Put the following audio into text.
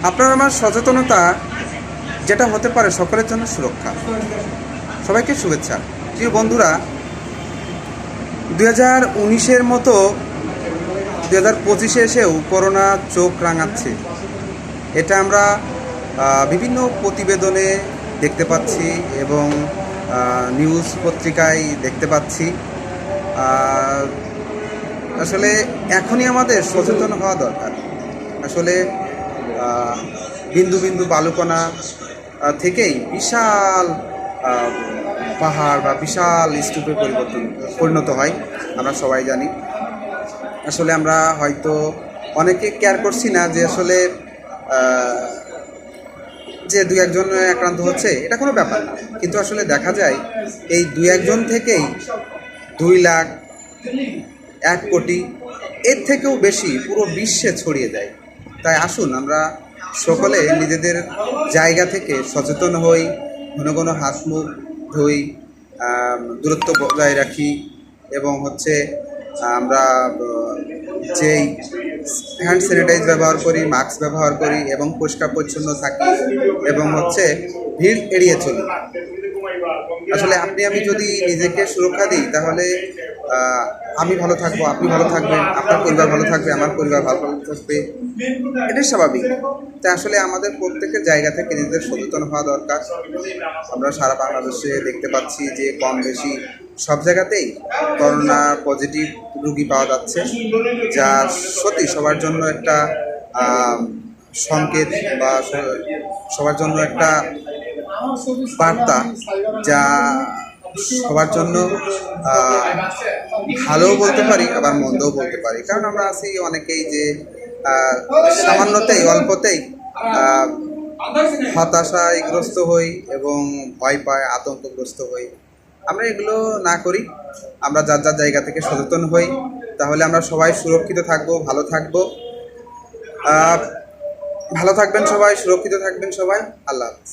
আপনার আমার সচেতনতা যেটা হতে পারে সকলের জন্য সুরক্ষা। সবাইকে শুভেচ্ছা। প্রিয় বন্ধুরা, 2019-এর মতো 2025-এ এসেও করোনা চোখ রাঙাচ্ছে। এটা আমরা বিভিন্ন প্রতিবেদনে দেখতে পাচ্ছি এবং নিউজ পত্রিকায় দেখতে পাচ্ছি। আসলে এখনই আমাদের সচেতন হওয়া দরকার। আসলে বিন্দু বিন্দু বালুকণা থেকেই বিশাল পাহাড় বা বিশাল স্তূপে পরিণত হয়, আমরা সবাই জানি। আসলে আমরা হয়তো অনেকে কেয়ার করছি না যে আসলে যে 2-1 জন আক্রান্ত হচ্ছে এটা কোনো ব্যাপার না, কিন্তু আসলে দেখা যায় এই 2-1 জন থেকেই 2 লাখ, 1 কোটি, এর থেকেও বেশি পুরো বিশ্বে ছড়িয়ে যায়। তাই আসুন আমরা সকলে নিজেদের জায়গা থেকে সচেতন হই, ঘন ঘন হাত মুখ ধুই, দূরত্ব বজায় রাখি এবং আমরা যেই হ্যান্ড স্যানিটাইজ ব্যবহার করি, মাস্ক ব্যবহার করি এবং পরিষ্কার পরিচ্ছন্ন থাকি এবং ভিড় এড়িয়ে চলি। আসলে আমি যদি নিজেকে সুরক্ষা দিই তাহলে আমি ভালো থাকবো, আপনি ভালো থাকবেন, আপনার পরিবার ভালো থাকবে, আমার পরিবার ভালো থাকবে, এটাই স্বাভাবিক। তাই আসলে আমাদের প্রত্যেকের জায়গা থেকে নিজেদের সচেতন হওয়া দরকার। আমরা সারা বাংলাদেশে দেখতে পাচ্ছি যে কম বেশি সব জায়গাতেই করোনা পজিটিভ রোগী পাওয়া যাচ্ছে, যা সত্যি সবার জন্য একটা সংকেত বা সবার জন্য একটা বার্তা, যা সবার জন্য ভালোও বলতে পারি আবার মন্দও বলতে পারি। কারণ আমরা আছি অনেকেই যে সামান্যতেই অল্পতেই হতাশাগ্রস্ত হই এবং ভয় পায়, আতঙ্কগ্রস্ত হই। আমরা এগুলো না করি, আমরা যার যার জায়গা থেকে সচেতন হই, তাহলে আমরা সবাই সুরক্ষিত থাকবো, ভালো থাকবো। ভালো থাকবেন সবাই, সুরক্ষিত থাকবেন সবাই। আল্লাহ হাফেজ।